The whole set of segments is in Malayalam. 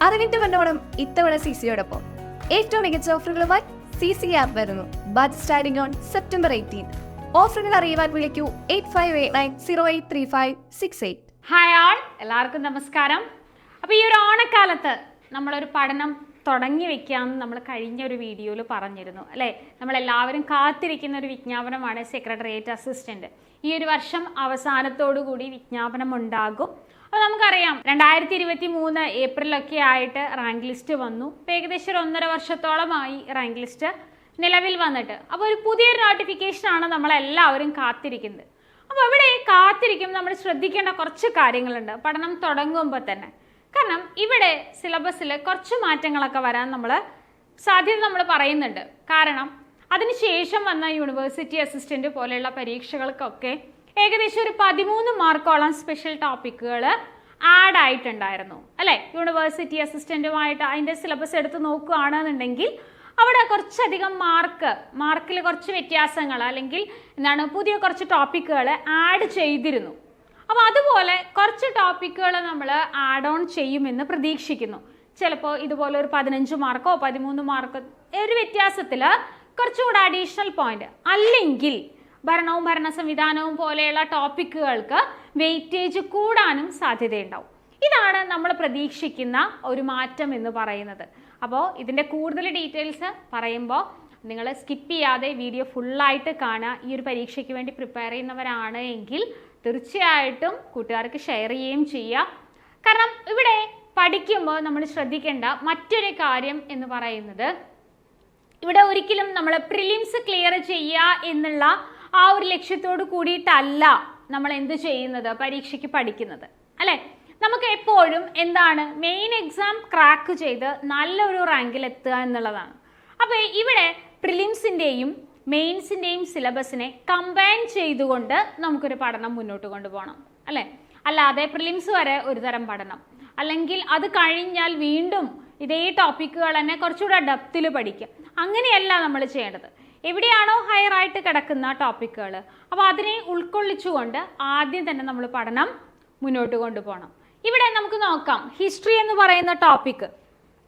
അറിവിന്റെ വന്നോണം ഇത്തവണ CC-യോടൊപ്പം ഏറ്റവും മികച്ച ഓഫറുകളുമായി CC ആപ്പ് വരുന്നു. Budget starting on September 18. ഓഫറുകൾ അറിയുവാൻ വിളിക്കൂ 8589083568. ഹായ് ആൾ, എല്ലാവർക്കും നമസ്കാരം. അപ്പോൾ ഈ ഒരു ഓണക്കാലത്ത് നമ്മളൊരു പഠനം തുടങ്ങി വെക്കാമെന്ന് നമ്മൾ കഴിഞ്ഞ ഒരു വീഡിയോയിൽ പറഞ്ഞിരുന്നു അല്ലേ. നമ്മളെല്ലാവരും കാത്തിരിക്കുന്ന ഒരു വിജ്ഞാപനമാണ് സെക്രട്ടേറിയറ്റ് അസിസ്റ്റന്റ്. ഈ ഒരു വർഷം അവസാനത്തോടു കൂടി വിജ്ഞാപനം ഉണ്ടാകും. അപ്പോൾ നമുക്കറിയാം 2023 ഏപ്രിലൊക്കെ ആയിട്ട് റാങ്ക് ലിസ്റ്റ് വന്നു. ഏകദേശം 1.5 വർഷത്തോളമായി റാങ്ക് ലിസ്റ്റ് നിലവിൽ വന്നിട്ട്. അപ്പോൾ ഒരു പുതിയൊരു നോട്ടിഫിക്കേഷനാണ് നമ്മളെല്ലാവരും കാത്തിരിക്കുന്നത്. അപ്പോൾ ഇവിടെ കാത്തിരിക്കുമ്പോൾ നമ്മൾ ശ്രദ്ധിക്കേണ്ട കുറച്ച് കാര്യങ്ങളുണ്ട് പഠനം തുടങ്ങുമ്പോൾ തന്നെ. കാരണം ഇവിടെ സിലബസിൽ കുറച്ച് മാറ്റങ്ങളൊക്കെ വരാൻ സാധ്യത നമ്മൾ പറയുന്നുണ്ട്. കാരണം അതിനുശേഷം വന്ന യൂണിവേഴ്സിറ്റി അസിസ്റ്റന്റ് പോലെയുള്ള പരീക്ഷകൾക്കൊക്കെ ഏകദേശം ഒരു 13 മാർക്കോളം സ്പെഷ്യൽ ടോപ്പിക്കുകൾ ആഡ് ആയിട്ടുണ്ടായിരുന്നു അല്ലേ. യൂണിവേഴ്സിറ്റി അസിസ്റ്റന്റുമായിട്ട് അതിൻ്റെ സിലബസ് എടുത്ത് നോക്കുകയാണെന്നുണ്ടെങ്കിൽ അവിടെ കുറച്ചധികം മാർക്കിൽ കുറച്ച് വ്യത്യാസങ്ങൾ അല്ലെങ്കിൽ പുതിയ കുറച്ച് ടോപ്പിക്കുകൾ ആഡ് ചെയ്തിരുന്നു. അപ്പോൾ അതുപോലെ കുറച്ച് ടോപ്പിക്കുകൾ നമ്മൾ ആഡ് ഓൺ ചെയ്യുമെന്ന് പ്രതീക്ഷിക്കുന്നു. ചിലപ്പോൾ ഇതുപോലെ ഒരു 15 മാർക്കോ 13 മാർക്കോ ഒരു വ്യത്യാസത്തിൽ കുറച്ചുകൂടെ അഡീഷണൽ പോയിന്റ്, അല്ലെങ്കിൽ ഭരണവും ഭരണ സംവിധാനവും പോലെയുള്ള ടോപ്പിക്കുകൾക്ക് വെയിറ്റേജ് കൂടാനും സാധ്യതയുണ്ടാവും. ഇതാണ് നമ്മൾ പ്രതീക്ഷിക്കുന്ന ഒരു മാറ്റം എന്ന് പറയുന്നത്. അപ്പോൾ ഇതിൻ്റെ കൂടുതൽ ഡീറ്റെയിൽസ് പറയുമ്പോൾ നിങ്ങൾ സ്കിപ്പ് ചെയ്യാതെ വീഡിയോ ഫുള്ളായിട്ട് കാണുക. ഈ ഒരു പരീക്ഷയ്ക്ക് വേണ്ടി പ്രിപ്പയർ ചെയ്യുന്നവരാണ് എങ്കിൽ തീർച്ചയായിട്ടും കൂട്ടുകാർക്ക് ഷെയർ ചെയ്യുകയും ചെയ്യുക. കാരണം ഇവിടെ പഠിക്കുമ്പോൾ നമ്മൾ ശ്രദ്ധിക്കേണ്ട മറ്റൊരു കാര്യം എന്ന് പറയുന്നത്, ഇവിടെ ഒരിക്കലും നമ്മൾ പ്രിലിംസ് ക്ലിയർ ചെയ്യുക എന്നുള്ള ആ ഒരു ലക്ഷ്യത്തോട് കൂടിയിട്ടല്ല നമ്മൾ എന്ത് ചെയ്യുന്നത്, പരീക്ഷയ്ക്ക് പഠിക്കുന്നത് അല്ലേ. നമുക്ക് എപ്പോഴും മെയിൻ എക്സാം ക്രാക്ക് ചെയ്ത് നല്ലൊരു റാങ്കിൽ എത്തുക എന്നുള്ളതാണ്. അപ്പോൾ ഇവിടെ പ്രിലിംസിൻ്റെയും മെയിൻസിൻ്റെയും സിലബസിനെ കമ്പൈൻ ചെയ്തുകൊണ്ട് നമുക്കൊരു പഠനം മുന്നോട്ട് കൊണ്ടുപോകണം അല്ലേ. അല്ലാതെ പ്രിലിംസ് വരെ ഒരു തരം പഠനം, അല്ലെങ്കിൽ അത് കഴിഞ്ഞാൽ വീണ്ടും ഇതേ ടോപ്പിക്കുകൾ തന്നെ കുറച്ചുകൂടെ ഡെപ്തിൽ പഠിക്കുക, അങ്ങനെയല്ല നമ്മൾ ചെയ്യേണ്ടത്. എവിടെയാണോ ഹയർ ആയിട്ട് കിടക്കുന്ന ടോപ്പിക്കുകൾ അപ്പോൾ അതിനെ ഉൾക്കൊള്ളിച്ചുകൊണ്ട് ആദ്യം തന്നെ നമ്മൾ പഠനം മുന്നോട്ട് കൊണ്ടുപോകണം. ഇവിടെ നമുക്ക് നോക്കാം ഹിസ്റ്ററി എന്ന് പറയുന്ന ടോപ്പിക്ക്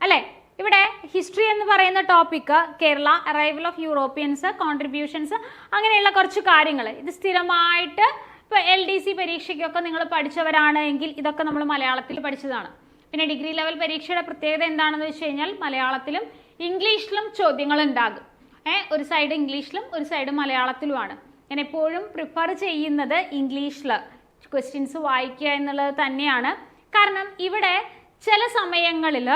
അല്ലേ. ഇവിടെ ഹിസ്റ്ററി എന്ന് പറയുന്ന topic Kerala, arrival of Europeans, contributions, അങ്ങനെയുള്ള കുറച്ച് കാര്യങ്ങൾ ഇത് സ്ഥിരമായിട്ട് ഇപ്പോൾ LDC പരീക്ഷയ്ക്കൊക്കെ നിങ്ങൾ പഠിച്ചവരാണ് എങ്കിൽ ഇതൊക്കെ നമ്മൾ മലയാളത്തിൽ പഠിച്ചതാണ്. പിന്നെ ഡിഗ്രി ലെവൽ പരീക്ഷയുടെ പ്രത്യേകത എന്താണെന്ന് വെച്ച് കഴിഞ്ഞാൽ മലയാളത്തിലും ഇംഗ്ലീഷിലും ചോദ്യങ്ങൾ ഉണ്ടാകും. ഒരു സൈഡ് ഇംഗ്ലീഷിലും ഒരു സൈഡ് മലയാളത്തിലുമാണ്. ഞാൻ എപ്പോഴും പ്രിഫർ ചെയ്യുന്നത് ഇംഗ്ലീഷിൽ ക്വസ്റ്റ്യൻസ് വായിക്കുക എന്നുള്ളത് തന്നെയാണ്. കാരണം ഇവിടെ ചില സമയങ്ങളിൽ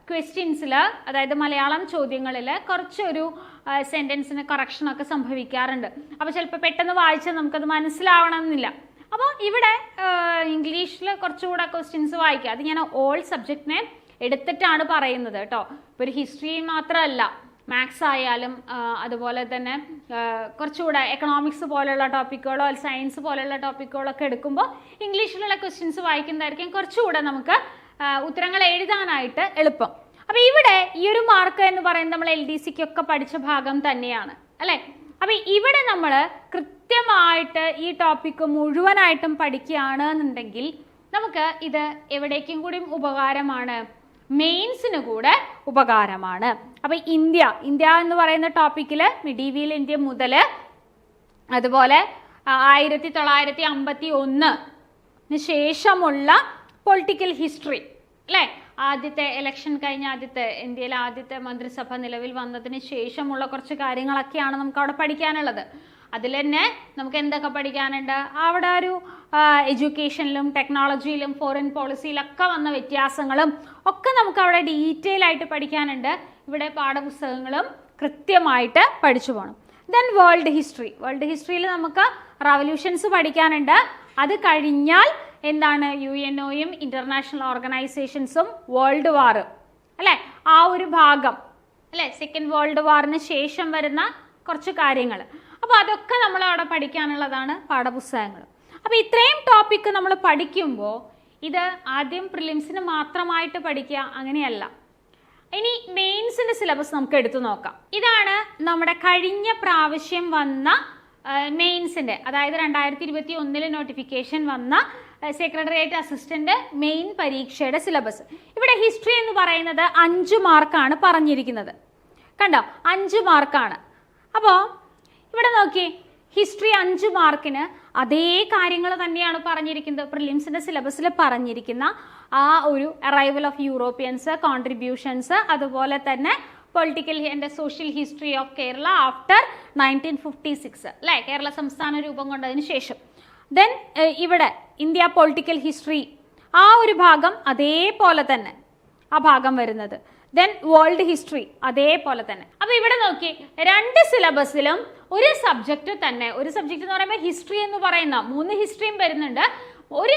ക്വസ്റ്റ്യൻസിൽ, അതായത് മലയാളം ചോദ്യങ്ങളിൽ കുറച്ചൊരു സെൻറ്റൻസിന് കറക്ഷനൊക്കെ സംഭവിക്കാറുണ്ട്. അപ്പോൾ ചിലപ്പോൾ പെട്ടെന്ന് വായിച്ചാൽ നമുക്കത് മനസ്സിലാവണമെന്നില്ല. അപ്പോൾ ഇവിടെ ഇംഗ്ലീഷിൽ കുറച്ചുകൂടെ ക്വസ്റ്റ്യൻസ് വായിക്കുക. അത് ഞാൻ ഓൾ സബ്ജക്റ്റിനെ എടുത്തിട്ടാണ് പറയുന്നത് കേട്ടോ. ഇപ്പോൾ ഒരു ഹിസ്റ്ററി മാത്രമല്ല, മാത്സ് ആയാലും അതുപോലെ തന്നെ കുറച്ചുകൂടെ എക്കണോമിക്സ് പോലെയുള്ള ടോപ്പിക്കുകളോ സയൻസ് പോലെയുള്ള ടോപ്പിക്കുകളൊക്കെ എടുക്കുമ്പോൾ ഇംഗ്ലീഷിലുള്ള ക്വസ്റ്റ്യൻസ് വായിക്കുന്നതായിരിക്കും കുറച്ചുകൂടെ നമുക്ക് ഉത്തരങ്ങൾ എഴുതാനായിട്ട് എളുപ്പം. അപ്പോൾ ഇവിടെ ഈ ഒരു മാർക്ക് എന്ന് പറയുന്നത് നമ്മൾ LDCക്കൊക്കെ പഠിച്ച ഭാഗം തന്നെയാണ് അല്ലേ. അപ്പോൾ ഇവിടെ നമ്മൾ കൃത്യമായിട്ട് ഈ ടോപ്പിക്ക് മുഴുവനായിട്ടും പഠിക്കുകയാണ് എന്നുണ്ടെങ്കിൽ നമുക്ക് ഇത് എവിടേക്കും കൂടി ഉപകാരമാണ്, മെയിൻസിന് കൂടെ ഉപകാരമാണ്. അപ്പോൾ ഇന്ത്യ എന്ന് പറയുന്ന ടോപ്പിക്കിൽ മിഡീവിയൽ ഇന്ത്യ മുതൽ അതുപോലെ 1951 ശേഷമുള്ള പൊളിറ്റിക്കൽ ഹിസ്റ്ററി അല്ലേ. ആദ്യത്തെ ഇലക്ഷൻ കഴിഞ്ഞ ഇന്ത്യയിലെ ആദ്യത്തെ മന്ത്രിസഭ നിലവിൽ വന്നതിന് ശേഷമുള്ള കുറച്ച് കാര്യങ്ങളൊക്കെയാണ് നമുക്ക് അവിടെ പഠിക്കാനുള്ളത്. അതിൽ തന്നെ നമുക്ക് എന്തൊക്കെ പഠിക്കാനുണ്ട്, അവിടെ ഒരു എഡ്യൂക്കേഷനിലും ടെക്നോളജിയിലും ഫോറിൻ പോളിസിയിലൊക്കെ വന്ന വ്യത്യാസങ്ങളും ഒക്കെ നമുക്ക് അവിടെ ഡീറ്റെയിൽ ആയിട്ട് പഠിക്കാനുണ്ട്. ഇവിടെ പാഠപുസ്തകങ്ങളും കൃത്യമായിട്ട് പഠിച്ചു പോകണം. ദെൻ വേൾഡ് ഹിസ്റ്ററിയിൽ നമുക്ക് റവല്യൂഷൻസ് പഠിക്കാനുണ്ട്. അത് കഴിഞ്ഞാൽ UNOയും ഇന്റർനാഷണൽ ഓർഗനൈസേഷൻസും വേൾഡ് വാർ അല്ലേ, ആ ഒരു ഭാഗം അല്ലേ, സെക്കൻഡ് വേൾഡ് വാറിന് ശേഷം വരുന്ന കുറച്ച് കാര്യങ്ങൾ. അപ്പോൾ അതൊക്കെ നമ്മൾ അവിടെ പഠിക്കാനുള്ളതാണ് പാഠപുസ്തകങ്ങൾ. അപ്പോൾ ഇത്രയും ടോപ്പിക്ക് നമ്മൾ പഠിക്കുമ്പോൾ ഇത് ആദ്യം പ്രിലിംസിന് മാത്രമായിട്ട് പഠിക്കുക അങ്ങനെയല്ല. ഇനി മെയിൻസിന്റെ സിലബസ് നമുക്ക് എടുത്തു നോക്കാം. ഇതാണ് നമ്മുടെ കഴിഞ്ഞ പ്രാവശ്യം വന്ന മെയിൻസിന്റെ, അതായത് 2021 നോട്ടിഫിക്കേഷൻ വന്ന സെക്രട്ടേറിയറ്റ് അസിസ്റ്റന്റ് മെയിൻ പരീക്ഷയുടെ സിലബസ്. ഇവിടെ ഹിസ്റ്ററി എന്ന് പറയുന്നത് 5 മാർക്കാണ് പറഞ്ഞിരിക്കുന്നത്. കണ്ടോ, 5 മാർക്കാണ്. അപ്പോൾ ഇവിടെ നോക്കി, ഹിസ്റ്ററി 5 മാർക്കിന് അതേ കാര്യങ്ങൾ തന്നെയാണ് പറഞ്ഞിരിക്കുന്നത്. പ്രിലിംസിന്റെ സിലബസിൽ പറഞ്ഞിരിക്കുന്ന ആ ഒരു അറൈവൽ ഓഫ് യൂറോപ്യൻസ്, കോൺട്രിബ്യൂഷൻസ്, അതുപോലെ തന്നെ political and social history of Kerala after 1956 അല്ലേ, കേരള സംസ്ഥാന രൂപം കൊണ്ടതിന് ശേഷം. ദെൻ ഇവിടെ ഇന്ത്യ പൊളിറ്റിക്കൽ ഹിസ്റ്ററി, ആ ഒരു ഭാഗം അതേപോലെ തന്നെ ആ ഭാഗം വരുന്നത്. ദെൻ വേൾഡ് ഹിസ്റ്ററി അതേപോലെ തന്നെ. അപ്പൊ ഇവിടെ നോക്കി, 2 സിലബസിലും ഒരു സബ്ജക്റ്റ് തന്നെ, ഒരു സബ്ജക്റ്റ് എന്ന് പറയുമ്പോൾ ഹിസ്റ്ററി എന്ന് പറയുന്ന 3 ഹിസ്റ്ററിയും വരുന്നുണ്ട്. ഒരു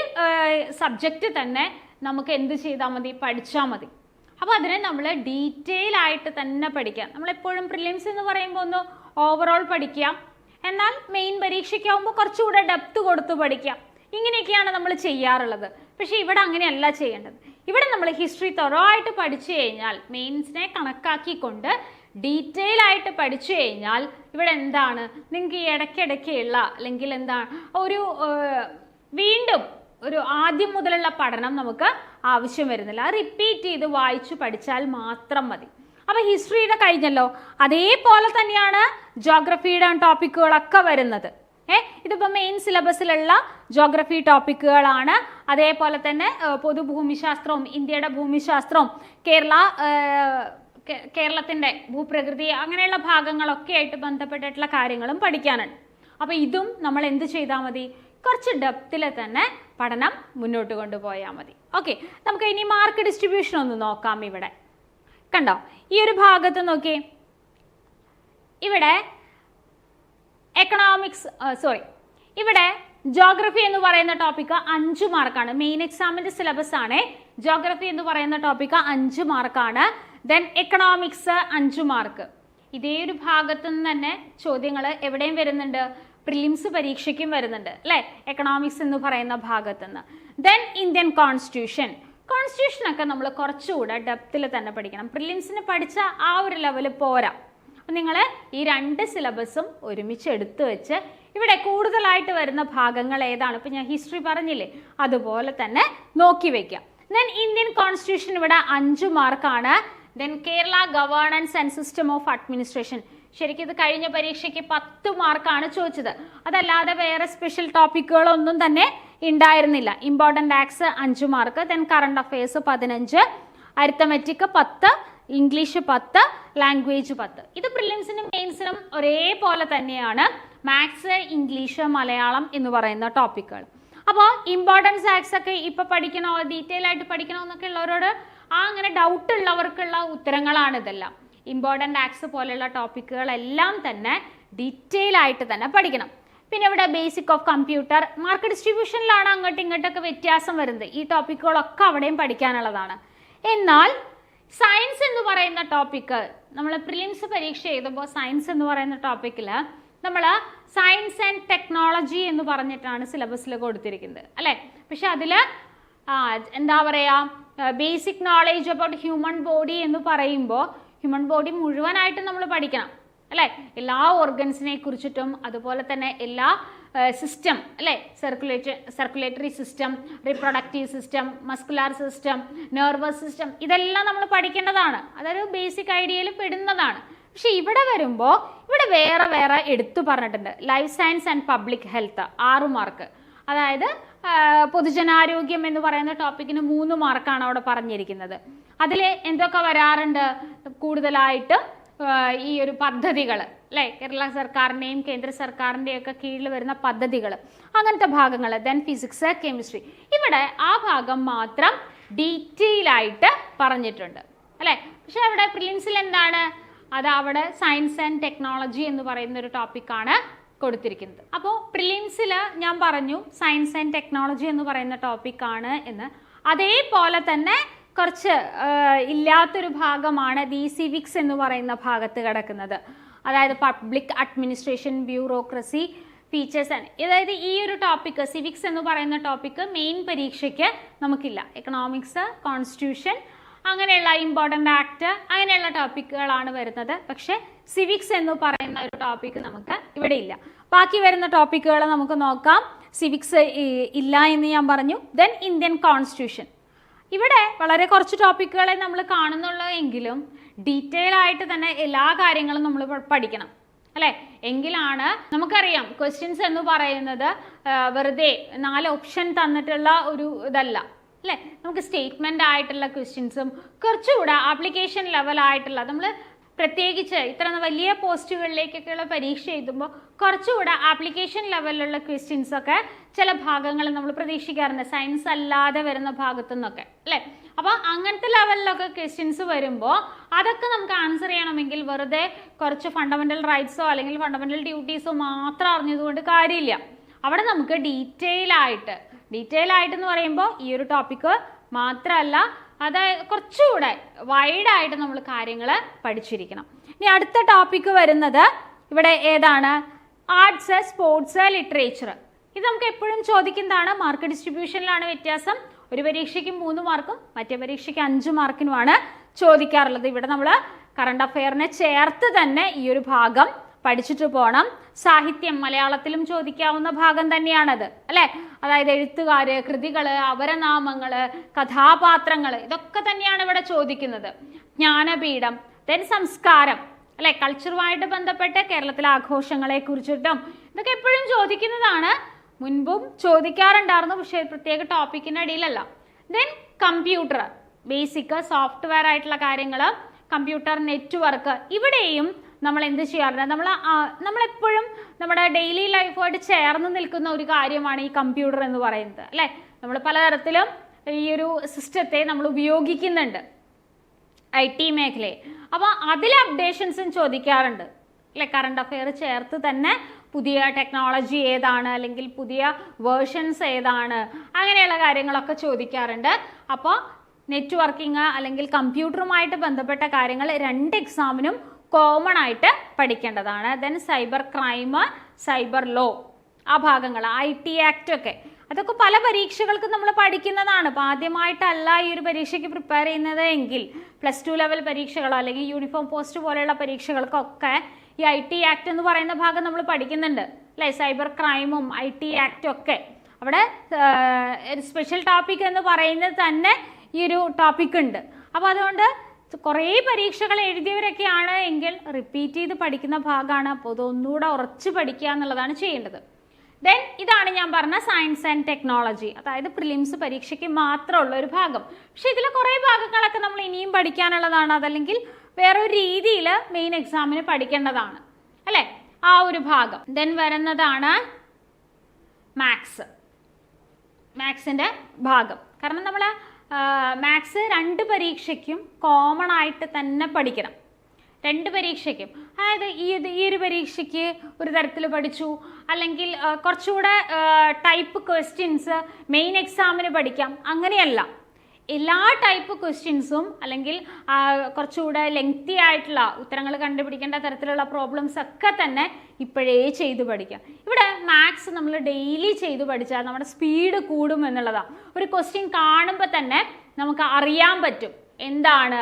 സബ്ജക്റ്റ് തന്നെ നമുക്ക് എന്ത് ചെയ്താൽ മതി, പഠിച്ചാൽ മതി. അപ്പോൾ അതിനെ നമ്മൾ ഡീറ്റെയിൽ ആയിട്ട് തന്നെ പഠിക്കാം. നമ്മളെപ്പോഴും പ്രിലിംസ് എന്ന് പറയുമ്പോൾ ഒന്ന് ഓവറോൾ പഠിക്കാം, എന്നാൽ മെയിൻ പരീക്ഷയ്ക്കാവുമ്പോൾ കുറച്ചുകൂടെ ഡെപ്ത് കൊടുത്ത് പഠിക്കാം. ഇങ്ങനെയൊക്കെയാണ് നമ്മൾ ചെയ്യാറുള്ളത്. പക്ഷേ ഇവിടെ അങ്ങനെയല്ല ചെയ്യേണ്ടത്. ഇവിടെ നമ്മൾ ഹിസ്റ്ററി തൊറോയായിട്ട് പഠിച്ചു കഴിഞ്ഞാൽ, മെയിൻസിനെ കണക്കാക്കിക്കൊണ്ട് ഡീറ്റെയിൽ ആയിട്ട് പഠിച്ചു കഴിഞ്ഞാൽ ഇവിടെ എന്താണ്, നിങ്ങൾക്ക് ഈ ഇടയ്ക്കിടയ്ക്കുള്ള അല്ലെങ്കിൽ എന്താണ് ഒരു വീണ്ടും ഒരു ആദ്യം മുതലുള്ള പഠനം നമുക്ക് ആവശ്യം വരുന്നില്ല. റിപ്പീറ്റ് ചെയ്ത് വായിച്ചു പഠിച്ചാൽ മാത്രം മതി. അപ്പോൾ ഹിസ്റ്ററിയുടെ കഴിഞ്ഞല്ലോ. അതേപോലെ തന്നെയാണ് ജോഗ്രഫിയുടെ ടോപ്പിക്കുകളൊക്കെ വരുന്നത്. ഇതിപ്പോൾ മെയിൻ സിലബസിലുള്ള ജോഗ്രഫി ടോപ്പിക്കുകളാണ്. അതേപോലെ തന്നെ പൊതുഭൂമിശാസ്ത്രവും ഇന്ത്യയുടെ ഭൂമിശാസ്ത്രവും കേരളത്തിൻ്റെ ഭൂപ്രകൃതി അങ്ങനെയുള്ള ഭാഗങ്ങളൊക്കെ ആയിട്ട് ബന്ധപ്പെട്ടിട്ടുള്ള കാര്യങ്ങളും പഠിക്കാനുണ്ട്. അപ്പോൾ ഇതും നമ്മൾ എന്ത് ചെയ്താൽ മതി, കുറച്ച് ഡെപ്തിൽ തന്നെ പഠനം മുന്നോട്ട് കൊണ്ടുപോയാൽ മതി. ഓക്കെ, നമുക്ക് ഇനി മാർക്ക് ഡിസ്ട്രിബ്യൂഷൻ ഒന്ന് നോക്കാം. ഇവിടെ കണ്ടോ, ഈ ഒരു ഭാഗത്ത് നോക്കി, ഇവിടെ ഇവിടെ ജോഗ്രഫി എന്ന് പറയുന്ന ടോപ്പിക്ക് 5 മാർക്കാണ്. മെയിൻ എക്സാമിന്റെ സിലബസ് ആണ്. ജോഗ്രഫി എന്ന് പറയുന്ന ടോപ്പിക്ക് 5 മാർക്കാണ്. Then economics 5 mark. ഇതേ ഒരു ഭാഗത്തു നിന്ന് തന്നെ ചോദ്യങ്ങൾ എവിടെയും വരുന്നുണ്ട്, പ്രിലിംസ് പരീക്ഷയ്ക്കും വരുന്നുണ്ട് അല്ലേ, എക്കണോമിക്സ് എന്ന് പറയുന്ന ഭാഗത്തുനിന്ന്. ദെൻ ഇന്ത്യൻ കോൺസ്റ്റിറ്റ്യൂഷനൊക്കെ നമ്മൾ കുറച്ചുകൂടെ ഡെപ്തിൽ തന്നെ പഠിക്കണം. പ്രിലിംസിന് പഠിച്ച ആ ഒരു ലെവൽ പോരാ. അപ്പം നിങ്ങൾ ഈ 2 സിലബസും ഒരുമിച്ച് എടുത്തു വെച്ച് ഇവിടെ കൂടുതലായിട്ട് വരുന്ന ഭാഗങ്ങൾ ഏതാണ്, ഇപ്പം ഞാൻ ഹിസ്റ്ററി പറഞ്ഞില്ലേ, അതുപോലെ തന്നെ നോക്കി വയ്ക്കാം. ദെൻ ഇന്ത്യൻ കോൺസ്റ്റിറ്റ്യൂഷൻ ഇവിടെ 5 മാർക്കാണ്. Then Kerala governance and system of administration, ശരിക്കും ഇത് കഴിഞ്ഞ പരീക്ഷയ്ക്ക് 10 മാർക്കാണ് ചോദിച്ചത്. അതല്ലാതെ വേറെ സ്പെഷ്യൽ ടോപ്പിക്കുകളൊന്നും തന്നെ ഉണ്ടായിരുന്നില്ല. Important acts 5 mark. Then current affairs 15, arithmetic 10, English 10, language 10. ഇത് പ്രിലിംസിനും മെയിൻസിനും ഒരേപോലെ തന്നെയാണ്. മാത്സ്, ഇംഗ്ലീഷ്, മലയാളം എന്ന് പറയുന്ന ടോപ്പിക്കുകൾ. അപ്പോൾ ഇമ്പോർട്ടൻസ് ആക്ട്സ് ഒക്കെ ഇപ്പോൾ പഠിക്കണോ, ഡീറ്റെയിൽ ആയിട്ട് പഠിക്കണോ എന്നൊക്കെ ഉള്ളവരോട് അങ്ങനെ ഡൗട്ട് ഉള്ളവർക്കുള്ള ഉത്തരങ്ങളാണ് ഇതെല്ലാം. ഇമ്പോർട്ടൻ്റ് ആക്ട്സ് പോലെയുള്ള ടോപ്പിക്കുകളെല്ലാം തന്നെ ഡീറ്റെയിൽ ആയിട്ട് തന്നെ പഠിക്കണം. പിന്നെ ഇവിടെ ബേസിക് ഓഫ് കമ്പ്യൂട്ടർ, മാർക്ക് ഡിസ്ട്രിബ്യൂഷനിലാണ് അങ്ങോട്ടും ഇങ്ങോട്ടൊക്കെ വ്യത്യാസം വരുന്നത്. ഈ ടോപ്പിക്കുകളൊക്കെ അവിടെയും പഠിക്കാനുള്ളതാണ്. എന്നാൽ സയൻസ് എന്ന് പറയുന്ന ടോപ്പിക്ക് നമ്മൾ പ്രിലിംസ് പരീക്ഷ എഴുതുമ്പോൾ സയൻസ് എന്ന് പറയുന്ന ടോപ്പിക്കിൽ നമ്മൾ സയൻസ് ആൻഡ് ടെക്നോളജി എന്ന് പറഞ്ഞിട്ടാണ് സിലബസിൽ കൊടുത്തിരിക്കുന്നത് അല്ലേ. പക്ഷെ അതിൽ എന്താ പറയുക, basic knowledge about human body എന്ന് പറയുമ്പോൾ ഹ്യൂമൻ ബോഡി മുഴുവനായിട്ട് നമ്മൾ പഠിക്കണം അല്ലേ. എല്ലാ ഓർഗൻസിനെ കുറിച്ചിട്ടും അതുപോലെ തന്നെ എല്ലാ സിസ്റ്റം അല്ലേ, circulatory system, reproductive system, muscular system, nervous system, ഇതെല്ലാം നമ്മൾ പഠിക്കേണ്ടതാണ്. അതൊരു ബേസിക് ഐഡിയയിൽ പെടുന്നതാണ്. പക്ഷെ ഇവിടെ വരുമ്പോൾ ഇവിടെ വേറെ എടുത്തു പറഞ്ഞിട്ടുണ്ട്. Life science and public health 6 mark. അതായത് പൊതുജനാരോഗ്യം എന്ന് പറയുന്ന ടോപ്പിക്കിന് 3 മാർക്കാണ് അവിടെ പറഞ്ഞിരിക്കുന്നത്. അതിൽ എന്തൊക്കെ വരാറുണ്ട്, കൂടുതലായിട്ട് ഈ ഒരു പദ്ധതികൾ അല്ലേ, കേരള സർക്കാരിൻ്റെയും കേന്ദ്ര സർക്കാരിൻ്റെയും ഒക്കെ കീഴിൽ വരുന്ന പദ്ധതികൾ, അങ്ങനത്തെ ഭാഗങ്ങൾ. ദെൻ ഫിസിക്സ്, കെമിസ്ട്രി, ഇവിടെ ആ ഭാഗം മാത്രം ഡീറ്റെയിൽ ആയിട്ട് പറഞ്ഞിട്ടുണ്ട് അല്ലേ. പക്ഷെ അവിടെ പ്രിലിംസിൽ എന്താണ്, അത് അവിടെ സയൻസ് ആൻഡ് ടെക്നോളജി എന്ന് പറയുന്ന ഒരു ടോപ്പിക്കാണ് കൊടുത്തിരിക്കുന്നത്. അപ്പോൾ പ്രിലിംസിൽ ഞാൻ പറഞ്ഞു സയൻസ് ആൻഡ് ടെക്നോളജി എന്ന് പറയുന്ന ടോപ്പിക്കാണ് എന്ന്. അതേപോലെ തന്നെ കുറച്ച് ഇല്ലാത്തൊരു ഭാഗമാണ് ദി സിവിക്സ് എന്ന് പറയുന്ന ഭാഗത്ത് കിടക്കുന്നത്. അതായത് public administration, bureaucracy, features and, അതായത് ഈ ഒരു ടോപ്പിക്ക് സിവിക്സ് എന്ന് പറയുന്ന ടോപ്പിക്ക് മെയിൻ പരീക്ഷയ്ക്ക് നമുക്കില്ല. എക്കണോമിക്സ്, കോൺസ്റ്റിറ്റ്യൂഷൻ, അങ്ങനെയുള്ള ഇമ്പോർട്ടൻ്റ് ആക്ട്, അങ്ങനെയുള്ള ടോപ്പിക്കുകളാണ് വരുന്നത്. പക്ഷേ സിവിക്സ് എന്ന് പറയുന്ന ഒരു ടോപ്പിക്ക് നമുക്ക് ഇവിടെ ഇല്ല. ബാക്കി വരുന്ന ടോപ്പിക്കുകൾ നമുക്ക് നോക്കാം. സിവിക്സ് ഇല്ല എന്ന് ഞാൻ പറഞ്ഞു. Then Indian constitution. ഇവിടെ വളരെ കുറച്ച് ടോപ്പിക്കുകളെ നമ്മൾ കാണുന്നുള്ളൂ എങ്കിലും ഡീറ്റെയിൽ ആയിട്ട് തന്നെ എല്ലാ കാര്യങ്ങളും നമ്മൾ പഠിക്കണം അല്ലേ? എങ്കിലാണ് നമുക്കറിയാം ക്വസ്റ്റ്യൻസ് എന്ന് പറയുന്നത് വെറുതെ 4 ഓപ്ഷൻ തന്നിട്ടുള്ള ഒരു ഇതല്ല അല്ലേ? നമുക്ക് സ്റ്റേറ്റ്മെന്റ് ആയിട്ടുള്ള ക്വസ്റ്റ്യൻസും കുറച്ചുകൂടെ ആപ്ലിക്കേഷൻ ലെവലായിട്ടുള്ള നമ്മൾ പ്രത്യേകിച്ച് ഇത്ര വലിയ പോസ്റ്റുകളിലേക്കൊക്കെയുള്ള പരീക്ഷ എഴുതുമ്പോൾ കുറച്ചുകൂടെ ആപ്ലിക്കേഷൻ ലെവലിലുള്ള ക്വസ്റ്റ്യൻസ് ഒക്കെ ചില ഭാഗങ്ങൾ നമ്മൾ പ്രതീക്ഷിക്കാറുണ്ട്, സയൻസ് അല്ലാതെ വരുന്ന ഭാഗത്തു നിന്നൊക്കെ അല്ലേ? അപ്പോൾ അങ്ങനത്തെ ലെവലിലൊക്കെ ക്വസ്റ്റ്യൻസ് വരുമ്പോൾ അതൊക്കെ നമുക്ക് ആൻസർ ചെയ്യണമെങ്കിൽ വെറുതെ കുറച്ച് ഫണ്ടമെന്റൽ റൈറ്റ്സോ അല്ലെങ്കിൽ ഫണ്ടമെന്റൽ ഡ്യൂട്ടീസോ മാത്രം അറിഞ്ഞതുകൊണ്ട് കാര്യമില്ല. അവിടെ നമുക്ക് ഡീറ്റെയിൽ ആയിട്ട് എന്ന് പറയുമ്പോൾ ഈ ഒരു ടോപ്പിക്ക് മാത്രമല്ല, അതായത് കുറച്ചുകൂടെ വൈഡായിട്ട് നമ്മൾ കാര്യങ്ങൾ പഠിച്ചിരിക്കണം. ഇനി അടുത്ത ടോപ്പിക്ക് വരുന്നത് ഇവിടെ ഏതാണ്? Arts, sports, literature. ഇത് നമുക്ക് എപ്പോഴും ചോദിക്കുന്നതാണ്. മാർക്ക് ഡിസ്ട്രിബ്യൂഷനിലാണ് വ്യത്യാസം. ഒരു പരീക്ഷയ്ക്ക് 3 മാർക്കും മറ്റേ പരീക്ഷയ്ക്ക് 5 മാർക്കിനുമാണ് ചോദിക്കാറുള്ളത്. ഇവിടെ നമ്മൾ കറണ്ട് അഫെയറിനെ ചേർത്ത് തന്നെ ഈ ഒരു ഭാഗം പഠിച്ചിട്ട് പോകണം. സാഹിത്യം മലയാളത്തിലും ചോദിക്കാവുന്ന ഭാഗം തന്നെയാണത് അല്ലെ? അതായത് എഴുത്തുകാര്, കൃതികള്, അപരനാമങ്ങള്, കഥാപാത്രങ്ങള്, ഇതൊക്കെ തന്നെയാണ് ഇവിടെ ചോദിക്കുന്നത്. ജ്ഞാനപീഠം, ദെൻ സംസ്കാരം അല്ലെ? കൾച്ചറുമായിട്ട് ബന്ധപ്പെട്ട് കേരളത്തിലെ ആഘോഷങ്ങളെ കുറിച്ചിട്ടും ഇതൊക്കെ എപ്പോഴും ചോദിക്കുന്നതാണ്. മുൻപും ചോദിക്കാറുണ്ടായിരുന്നു, പക്ഷെ പ്രത്യേക ടോപ്പിക്കിന്റെ അടിയിലല്ല. ദെൻ കമ്പ്യൂട്ടർ, ബേസിക് സോഫ്റ്റ്വെയർ ആയിട്ടുള്ള കാര്യങ്ങൾ, കമ്പ്യൂട്ടർ നെറ്റ്വർക്ക്. ഇവിടെയും നമ്മൾ എന്ത് ചെയ്യാറുണ്ട്? നമ്മളെപ്പോഴും നമ്മുടെ ഡെയിലി ലൈഫുമായിട്ട് ചേർന്ന് നിൽക്കുന്ന ഒരു കാര്യമാണ് ഈ കമ്പ്യൂട്ടർ എന്ന് പറയുന്നത് അല്ലേ? നമ്മൾ പലതരത്തിലും ഈ ഒരു സിസ്റ്റത്തെ നമ്മൾ ഉപയോഗിക്കുന്നുണ്ട് IT മേഖലയെ. അപ്പോൾ അതിലെ അപ്ഡേഷൻസും ചോദിക്കാറുണ്ട് അല്ലെ? കറണ്ട് അഫെയർ ചേർത്ത് തന്നെ പുതിയ ടെക്നോളജി ഏതാണ്, അല്ലെങ്കിൽ പുതിയ വേർഷൻസ് ഏതാണ്, അങ്ങനെയുള്ള കാര്യങ്ങളൊക്കെ ചോദിക്കാറുണ്ട്. അപ്പോൾ നെറ്റ്വർക്കിംഗ് അല്ലെങ്കിൽ കമ്പ്യൂട്ടറുമായിട്ട് ബന്ധപ്പെട്ട കാര്യങ്ങൾ 2 എക്സാമിനും കോമൺ ആയിട്ട് പഠിക്കേണ്ടതാണ്. Then cyber crime, cyber law, ആ ഭാഗങ്ങൾ, IT ആക്ട് ഒക്കെ, അതൊക്കെ പല പരീക്ഷകൾക്കും നമ്മൾ പഠിക്കുന്നതാണ്. അപ്പോൾ ആദ്യമായിട്ടല്ല ഈ ഒരു പരീക്ഷയ്ക്ക് പ്രിപ്പയർ ചെയ്യുന്നത് എങ്കിൽ +2 ലെവൽ പരീക്ഷകളോ അല്ലെങ്കിൽ യൂണിഫോം പോസ്റ്റ് പോലെയുള്ള പരീക്ഷകൾക്കൊക്കെ ഈ IT ആക്ട് എന്ന് പറയുന്ന ഭാഗം നമ്മൾ പഠിക്കുന്നുണ്ട് അല്ലേ? സൈബർ ക്രൈമും IT ആക്ടും ഒക്കെ അവിടെ സ്പെഷ്യൽ ടോപ്പിക് എന്ന് പറയുന്നത് തന്നെ ഈ ഒരു ടോപ്പിക് ഉണ്ട്. അപ്പോൾ അതുകൊണ്ട് കുറേ പരീക്ഷകൾ എഴുതിയവരൊക്കെയാണ് എങ്കിൽ റിപ്പീറ്റ് ചെയ്ത് പഠിക്കുന്ന ഭാഗമാണ്. അപ്പോൾ അതൊന്നുകൂടെ ഉറച്ച് പഠിക്കുക എന്നുള്ളതാണ് ചെയ്യേണ്ടത്. ദെൻ ഇതാണ് ഞാൻ പറഞ്ഞ സയൻസ് ആൻഡ് ടെക്നോളജി, അതായത് പ്രിലിംസ് പരീക്ഷയ്ക്ക് മാത്രമുള്ള ഒരു ഭാഗം. പക്ഷെ ഇതിലെ കുറേ ഭാഗങ്ങളൊക്കെ നമ്മൾ ഇനിയും പഠിക്കാനുള്ളതാണ്. അതല്ലെങ്കിൽ വേറൊരു രീതിയിൽ മെയിൻ എക്സാമിന് പഠിക്കേണ്ടതാണ് അല്ലേ? ആ ഒരു ഭാഗം. ദെൻ വരുന്നതാണ് മാത്സിൻ്റെ ഭാഗം. കാരണം നമ്മൾ മാത്സ് 2 പരീക്ഷയ്ക്കും കോമൺ ആയിട്ട് തന്നെ പഠിക്കണം. 2 പരീക്ഷയ്ക്കും, അതായത് ഈ ഒരു പരീക്ഷയ്ക്ക് ഒരു തരത്തിൽ പഠിച്ചു, അല്ലെങ്കിൽ കുറച്ചുകൂടെ ടൈപ്പ് ക്വസ്റ്റ്യൻസ് മെയിൻ എക്സാമിന് പഠിക്കാം, അങ്ങനെയല്ല. എല്ലാ ടൈപ്പ് ക്വസ്റ്റ്യൻസും അല്ലെങ്കിൽ കുറച്ചുകൂടെ ലെങ്തി ആയിട്ടുള്ള ഉത്തരങ്ങൾ കണ്ടുപിടിക്കേണ്ട തരത്തിലുള്ള പ്രോബ്ലംസ് ഒക്കെ തന്നെ ഇപ്പോഴേ ചെയ്ത് പഠിക്കാം. ഇവിടെ മാത്സ് നമ്മൾ ഡെയിലി ചെയ്ത് പഠിച്ചാൽ നമ്മുടെ സ്പീഡ് കൂടും എന്നുള്ളതാണ്. ഒരു ക്വസ്റ്റ്യൻ കാണുമ്പോൾ തന്നെ നമുക്ക് അറിയാൻ പറ്റും എന്താണ്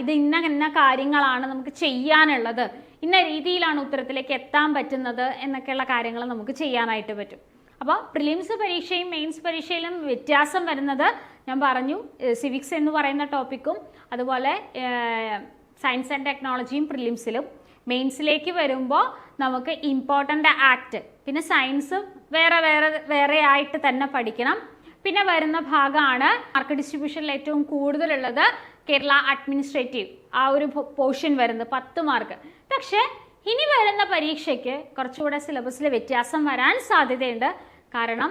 ഇത്, ഇന്ന കാര്യങ്ങളാണ് നമുക്ക് ചെയ്യാനുള്ളത്, ഇന്ന രീതിയിലാണ് ഉത്തരത്തിലേക്ക് എത്താൻ പറ്റുന്നത് എന്നൊക്കെയുള്ള കാര്യങ്ങൾ നമുക്ക് ചെയ്യാനായിട്ട് പറ്റും. അപ്പോൾ പ്രിലിംസ് പരീക്ഷയും മെയിൻസ് പരീക്ഷയിലും വ്യത്യാസം വരുന്നത് ഞാൻ പറഞ്ഞു. സിവിക്സ് എന്ന് പറയുന്ന ടോപ്പിക്കും അതുപോലെ സയൻസ് ആൻഡ് ടെക്നോളജിയും പ്രിലിംസിലും, മെയിൻസിലേക്ക് വരുമ്പോൾ നമുക്ക് ഇമ്പോർട്ടൻ്റ് ആക്ട്, പിന്നെ സയൻസും വേറെ ആയിട്ട് തന്നെ പഠിക്കണം. പിന്നെ വരുന്ന ഭാഗമാണ് മാർക്ക് ഡിസ്ട്രിബ്യൂഷനിൽ ഏറ്റവും കൂടുതലുള്ളത് കേരള അഡ്മിനിസ്ട്രേറ്റീവ്, ആ ഒരു പോർഷൻ വരുന്നത് 10 മാർക്ക്. പക്ഷേ ഇനി വരുന്ന പരീക്ഷയ്ക്ക് കുറച്ചുകൂടെ സിലബസിൽ വ്യത്യാസം വരാൻ സാധ്യതയുണ്ട്. കാരണം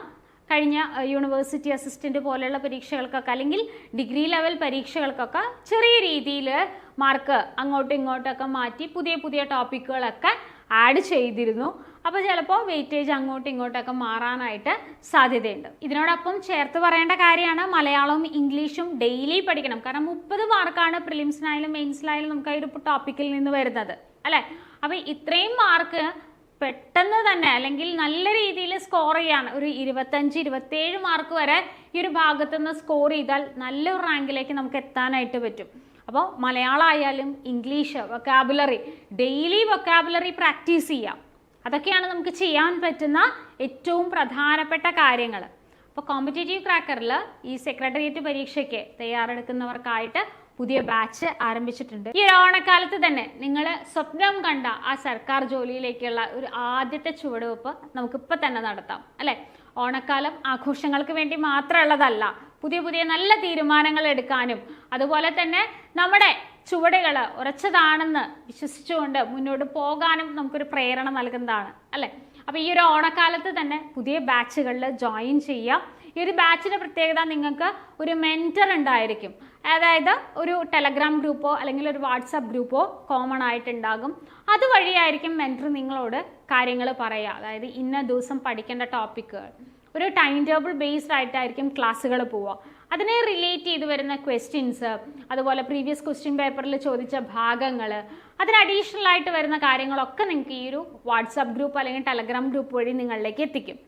കഴിഞ്ഞ യൂണിവേഴ്സിറ്റി അസിസ്റ്റന്റ് പോലെയുള്ള പരീക്ഷകൾക്കൊക്കെ അല്ലെങ്കിൽ ഡിഗ്രി ലെവൽ പരീക്ഷകൾക്കൊക്കെ ചെറിയ രീതിയിൽ മാർക്ക് അങ്ങോട്ടും ഇങ്ങോട്ടൊക്കെ മാറ്റി പുതിയ ടോപ്പിക്കുകളൊക്കെ ആഡ് ചെയ്തിരുന്നു. അപ്പോൾ ചിലപ്പോൾ വെയിറ്റേജ് അങ്ങോട്ടും ഇങ്ങോട്ടൊക്കെ മാറാനായിട്ട് സാധ്യതയുണ്ട്. ഇതിനോടൊപ്പം ചേർത്ത് പറയേണ്ട കാര്യമാണ് മലയാളവും ഇംഗ്ലീഷും ഡെയിലി പഠിക്കണം. കാരണം 30 മാർക്കാണ് പ്രിലിംസിനായാലും മെയിൻസിനായാലും നമുക്ക് ഈ ഒരു ടോപ്പിക്കിൽ നിന്ന് വരുന്നത് അല്ലേ? അപ്പോൾ ഇത്രയും മാർക്ക് പെട്ടെന്ന് തന്നെ അല്ലെങ്കിൽ നല്ല രീതിയിൽ സ്കോർ ചെയ്യാൻ ഒരു 25-27 മാർക്ക് വരെ ഈ ഒരു ഭാഗത്തുനിന്ന് സ്കോർ ചെയ്താൽ നല്ലൊരു റാങ്കിലേക്ക് നമുക്ക് എത്താനായിട്ട് പറ്റും. അപ്പോൾ മലയാളം ആയാലും English vocabulary daily vocabulary practice ചെയ്യാം. അതൊക്കെയാണ് നമുക്ക് ചെയ്യാൻ പറ്റുന്ന ഏറ്റവും പ്രധാനപ്പെട്ട കാര്യങ്ങൾ. അപ്പോൾ കോമ്പറ്റേറ്റീവ് ക്രാക്കറിൽ ഈ സെക്രട്ടേറിയറ്റ് പരീക്ഷയ്ക്ക് തയ്യാറെടുക്കുന്നവർക്കായിട്ട് പുതിയ ബാച്ച് ആരംഭിച്ചിട്ടുണ്ട്. ഈ ഓണക്കാലത്ത് തന്നെ നിങ്ങൾ സ്വപ്നം കണ്ട ആ സർക്കാർ ജോലിയിലേക്കുള്ള ഒരു ആദ്യത്തെ ചുവടുവെപ്പ് നമുക്കിപ്പോൾ തന്നെ നടത്താം അല്ലേ. ഓണക്കാലം ആഘോഷങ്ങൾക്ക് വേണ്ടി മാത്രമുള്ളതല്ല, പുതിയ പുതിയ നല്ല തീരുമാനങ്ങൾ എടുക്കാനും അതുപോലെ തന്നെ നമ്മുടെ ചുവടുകൾ ഉറച്ചതാണെന്ന് വിശ്വസിച്ചുകൊണ്ട് മുന്നോട്ട് പോകാനും നമുക്കൊരു പ്രേരണ നൽകുന്നതാണ് അല്ലേ. അപ്പോൾ ഈ ഒരു ഓണക്കാലത്ത് തന്നെ പുതിയ ബാച്ചുകളിൽ ജോയിൻ ചെയ്യാം. ഈ ഒരു ബാച്ചിൻ്റെ പ്രത്യേകത, നിങ്ങൾക്ക് ഒരു മെൻറ്റർ ഉണ്ടായിരിക്കും. അതായത് ഒരു ടെലഗ്രാം ഗ്രൂപ്പോ അല്ലെങ്കിൽ ഒരു വാട്സാപ്പ് ഗ്രൂപ്പോ കോമൺ ആയിട്ടുണ്ടാകും. അതുവഴിയായിരിക്കും മെൻറ്റർ നിങ്ങളോട് കാര്യങ്ങൾ പറയുക. അതായത് ഇന്ന ദിവസം പഠിക്കേണ്ട ടോപ്പിക്കുകൾ, ഒരു ടൈം ടേബിൾ ബേസ്ഡ് ആയിട്ടായിരിക്കും ക്ലാസ്സുകൾ പോവുക. അതിനെ റിലേറ്റ് ചെയ്ത് വരുന്ന ക്വസ്റ്റ്യൻസ്, അതുപോലെ പ്രീവിയസ് ക്വസ്റ്റ്യൻ പേപ്പറിൽ ചോദിച്ച ഭാഗങ്ങൾ, അതിന് അഡീഷണൽ ആയിട്ട് വരുന്ന കാര്യങ്ങളൊക്കെ നിങ്ങൾക്ക് ഈ ഒരു വാട്സാപ്പ് ഗ്രൂപ്പ് അല്ലെങ്കിൽ ടെലഗ്രാം ഗ്രൂപ്പ് വഴി നിങ്ങളിലേക്ക് എത്തിക്കും.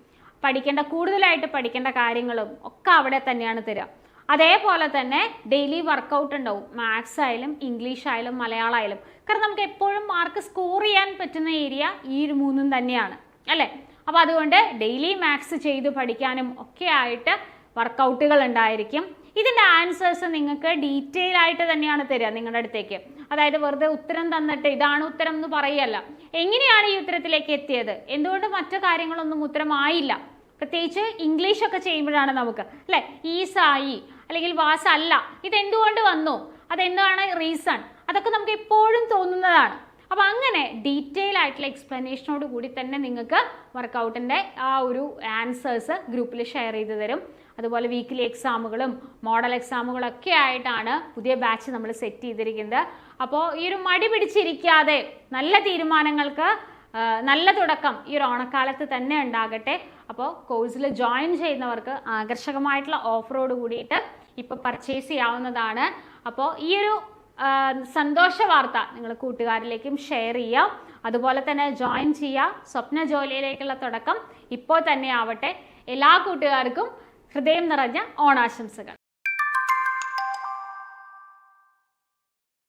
കൂടുതലായിട്ട് പഠിക്കേണ്ട കാര്യങ്ങളും ഒക്കെ അവിടെ തന്നെയാണ് തരിക. അതേപോലെ തന്നെ ഡെയിലി വർക്കൗട്ട് ഉണ്ടാവും, മാത്സ് ആയാലും ഇംഗ്ലീഷ് ആയാലും മലയാളം ആയാലും. കാരണം നമുക്ക് എപ്പോഴും മാർക്ക് സ്കോർ ചെയ്യാൻ പറ്റുന്ന ഏരിയ ഈ ഒരു മൂന്നും തന്നെയാണ് അല്ലേ. അപ്പോൾ അതുകൊണ്ട് ഡെയിലി മാത്സ് ചെയ്ത് പഠിക്കാനും ഒക്കെ ആയിട്ട് വർക്കൗട്ടുകൾ ഉണ്ടായിരിക്കും. ഇതിൻ്റെ ആൻസേഴ്സ് നിങ്ങൾക്ക് ഡീറ്റെയിൽ ആയിട്ട് തന്നെയാണ് തരിക നിങ്ങളുടെ അടുത്തേക്ക്. അതായത് വെറുതെ ഉത്തരം തന്നിട്ട് ഇതാണ് ഉത്തരം എന്ന് പറയല്ല, എങ്ങനെയാണ് ഈ ഉത്തരത്തിലേക്ക് എത്തിയത്, എന്തുകൊണ്ട് മറ്റു കാര്യങ്ങളൊന്നും ഉത്തരമായില്ല. പ്രത്യേകിച്ച് ഇംഗ്ലീഷ് ഒക്കെ ചെയ്യുമ്പോഴാണ് നമുക്ക് അല്ലേ ഈസായി അല്ലെങ്കിൽ വാസ് അല്ല, ഇതെന്തുകൊണ്ട് വന്നു, അതെന്താണ് റീസൺ, അതൊക്കെ നമുക്ക് എപ്പോഴും തോന്നുന്നതാണ്. അപ്പോൾ അങ്ങനെ ഡീറ്റെയിൽ ആയിട്ടുള്ള എക്സ്പ്ലനേഷനോട് കൂടി തന്നെ നിങ്ങൾക്ക് വർക്കൗട്ടിൻ്റെ ആ ഒരു ആൻസേഴ്സ് ഗ്രൂപ്പിൽ ഷെയർ ചെയ്ത് തരും. അതുപോലെ വീക്കിലി എക്സാമുകളും മോഡൽ എക്സാമുകളൊക്കെ ആയിട്ടാണ് പുതിയ ബാച്ച് നമ്മൾ സെറ്റ് ചെയ്തിരിക്കുന്നത്. അപ്പോൾ ഈ ഒരു മടി പിടിച്ചിരിക്കാതെ നല്ല തീരുമാനങ്ങൾക്ക് നല്ല തുടക്കം ഈ ഒരു ഓണക്കാലത്ത് തന്നെ ഉണ്ടാകട്ടെ. അപ്പോൾ കോഴ്സിൽ ജോയിൻ ചെയ്യുന്നവർക്ക് ആകർഷകമായിട്ടുള്ള ഓഫറോട് കൂടിയിട്ട് ഇപ്പോൾ പർച്ചേസ് ചെയ്യാവുന്നതാണ്. അപ്പോൾ ഈ ഒരു സന്തോഷ വാർത്ത നിങ്ങൾ കൂട്ടുകാരിലേക്കും ഷെയർ ചെയ്യാം. അതുപോലെ തന്നെ ജോയിൻ ചെയ്യുക. സ്വപ്ന ജോലിയിലേക്കുള്ള തുടക്കം ഇപ്പോൾ തന്നെ ആവട്ടെ. എല്ലാ കൂട്ടുകാർക്കും ഹൃദയം നിറഞ്ഞ ഓണാശംസകൾ.